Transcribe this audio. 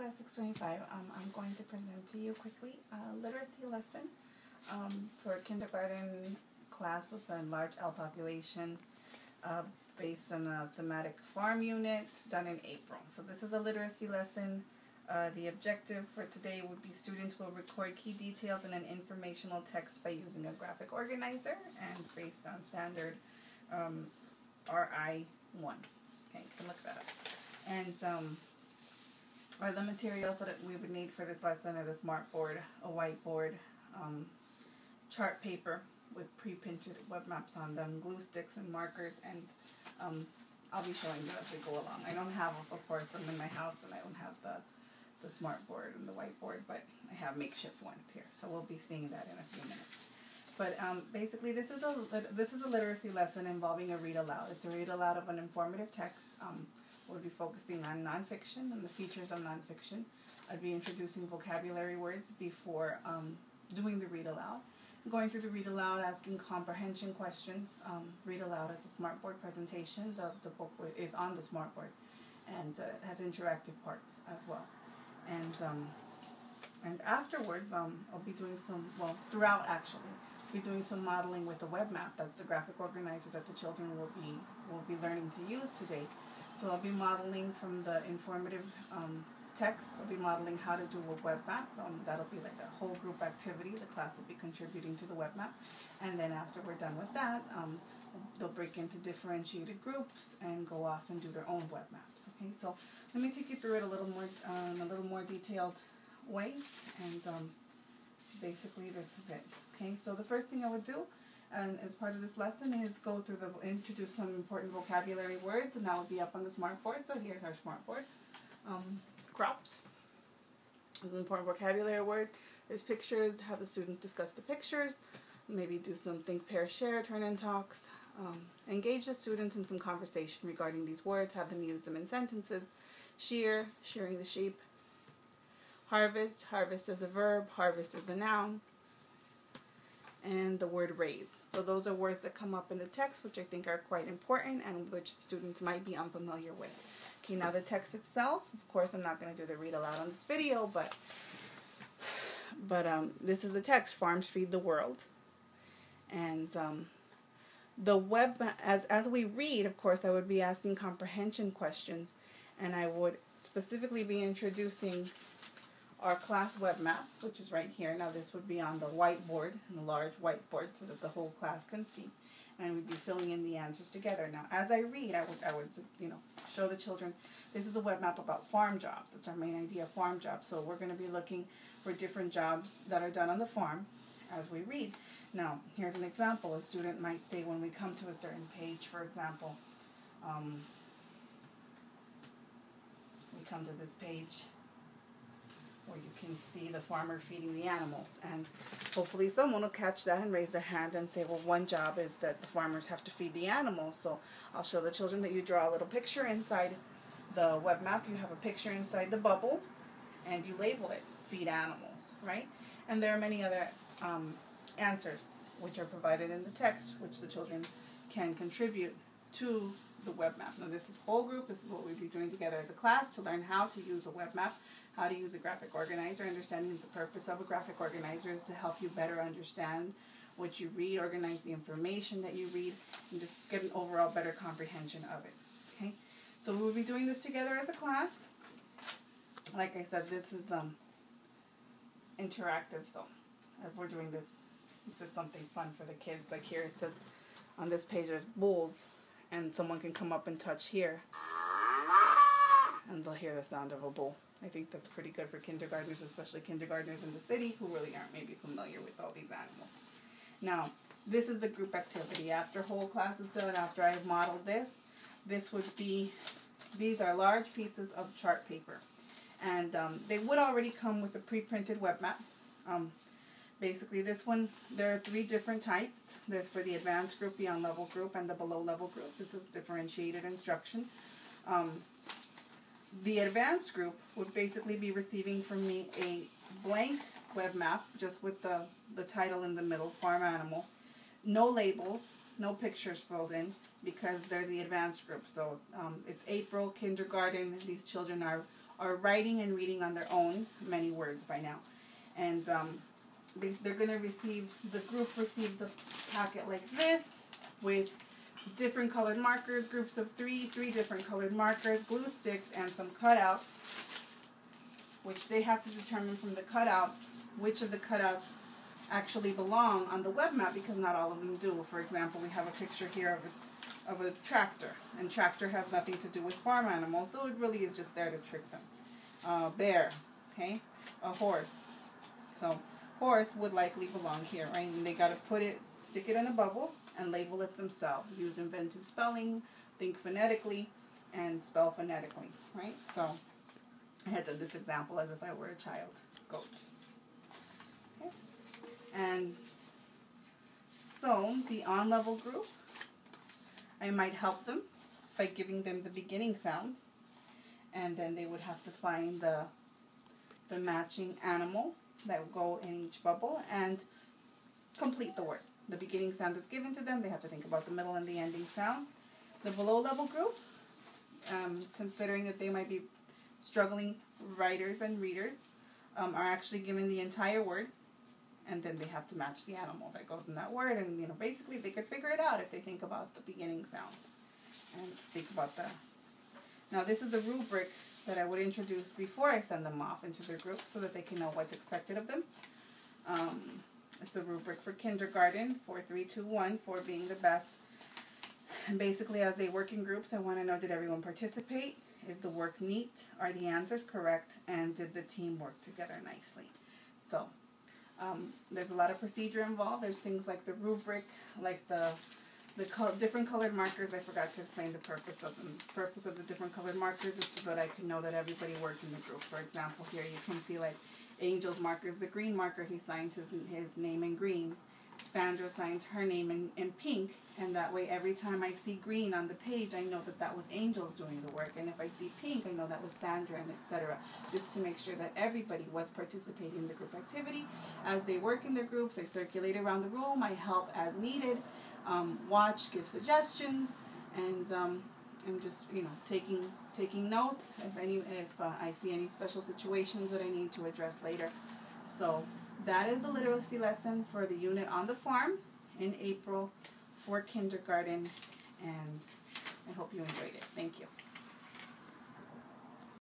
Class 625. I'm going to present to you quickly a literacy lesson for a kindergarten class with a large L population based on a thematic farm unit done in April. So this is a literacy lesson. The objective for today would be students will record key details in an informational text by using a graphic organizer and based on standard RI1. Okay, you can look that up. And the materials that we would need for this lesson are the smart board, a whiteboard, chart paper with pre-printed web maps on them, glue sticks and markers, and I'll be showing you as we go along. I don't have, of course, I'm in my house and I don't have the smart board and the whiteboard, but I have makeshift ones here, so we'll be seeing that in a few minutes. But basically, this is a literacy lesson involving a read aloud. It's a read aloud of an informative text. We'll be focusing on nonfiction and the features of nonfiction. I'd be introducing vocabulary words before doing the read aloud. Going through the read aloud, asking comprehension questions. Read aloud as a smartboard presentation. The book is on the smartboard and has interactive parts as well. And afterwards, I'll be doing throughout actually, be doing some modeling with a web map. That's the graphic organizer that the children will be learning to use today. So I'll be modeling from the informative text. I'll be modeling how to do a web map. That'll be like a whole group activity. The class will be contributing to the web map. And then after we're done with that, they'll break into differentiated groups and go off and do their own web maps. Okay, so let me take you through it a little more detailed way. And basically this is it. Okay, so the first thing I would do as part of this lesson is go through introduce some important vocabulary words, and that will be up on the smartboard. So here's our smartboard. Crops is an important vocabulary word. There's pictures, have the students discuss the pictures, maybe do some think, pair, share, turn-in talks, engage the students in some conversation regarding these words, have them use them in sentences. Shear, shearing the sheep. Harvest, harvest is a verb, harvest is a noun. And the word raise. So those are words that come up in the text, which I think are quite important and which students might be unfamiliar with. Okay, now the text itself, of course I'm not going to do the read aloud on this video, but this is the text, farms feed the world. And the web, as we read, of course, I would be asking comprehension questions, and I would specifically be introducing our class web map, which is right here. Now this would be on the whiteboard, a large whiteboard, so that the whole class can see, and we'd be filling in the answers together. Now, as I read, I would show the children. This is a web map about farm jobs. That's our main idea, farm jobs. So we're going to be looking for different jobs that are done on the farm as we read. Now, here's an example. A student might say when we come to a certain page, for example, we come to this page where you can see the farmer feeding the animals, and hopefully someone will catch that and raise their hand and say, well, one job is that the farmers have to feed the animals. So I'll show the children that you draw a little picture inside the web map. You have a picture inside the bubble and you label it feed animals, right? And there are many other answers which are provided in the text, which the children can contribute to the web map. Now this is whole group. This is what we'll be doing together as a class to learn how to use a web map, how to use a graphic organizer. Understanding the purpose of a graphic organizer is to help you better understand what you read, organize the information that you read, and just get an overall better comprehension of it. Okay, so we will be doing this together as a class. Like I said, this is interactive, so if we're doing this, it's just something fun for the kids. Like here it says on this page there's bulls, and someone can come up and touch here, and they'll hear the sound of a bull. I think that's pretty good for kindergartners, especially kindergartners in the city who really aren't maybe familiar with all these animals. Now, this is the group activity. After whole class is done, after I've modeled this would be, these are large pieces of chart paper. And they would already come with a pre-printed web map. Basically, this one, there are 3 different types. There's for the advanced group, the on-level group, and the below-level group. This is differentiated instruction. The advanced group would basically be receiving from me a blank web map, just with the title in the middle, farm animals. No labels, no pictures filled in, because they're the advanced group. So it's April, kindergarten. These children are are writing and reading on their own many words by now. And they're going to receive, the group receives a packet like this with different colored markers, groups of three different colored markers, glue sticks, and some cutouts, which they have to determine from the cutouts which of the cutouts actually belong on the web map, because not all of them do. For example, we have a picture here of a tractor, and tractor has nothing to do with farm animals, so it really is just there to trick them. Bear, okay, a horse. So horse would likely belong here, right? And they got to stick it in a bubble and label it themselves. Use inventive spelling, think phonetically, and spell phonetically, right? So I had done this example as if I were a child. Goat. Okay. And so the on-level group, I might help them by giving them the beginning sounds, and then they would have to find the matching animal that will go in each bubble and complete the word. The beginning sound is given to them. They have to think about the middle and the ending sound. The below level group, considering that they might be struggling writers and readers, are actually given the entire word, and then they have to match the animal that goes in that word. And basically they could figure it out if they think about the beginning sound and think about the. Now this is a rubric that I would introduce before I send them off into their group so that they can know what's expected of them. It's a rubric for kindergarten, 4, 3, 2, 1, 4 being the best. And basically, as they work in groups, I want to know, did everyone participate? Is the work neat? Are the answers correct? And did the team work together nicely? So there's a lot of procedure involved. There's things like the rubric, like the different colored markers. I forgot to explain the purpose of them. The purpose of the different colored markers is so that I can know that everybody worked in the group. For example, here you can see like Angel's marker is the green marker. He signs his name in green. Sandra signs her name in pink, and that way every time I see green on the page, I know that that was Angel's doing the work, and if I see pink, I know that was Sandra, and etc. Just to make sure that everybody was participating in the group activity. As they work in their groups, I circulate around the room. I help as needed, watch, give suggestions, and I'm just taking notes if I see any special situations that I need to address later. So that is the literacy lesson for the unit on the farm in April for kindergarten, and I hope you enjoyed it. Thank you.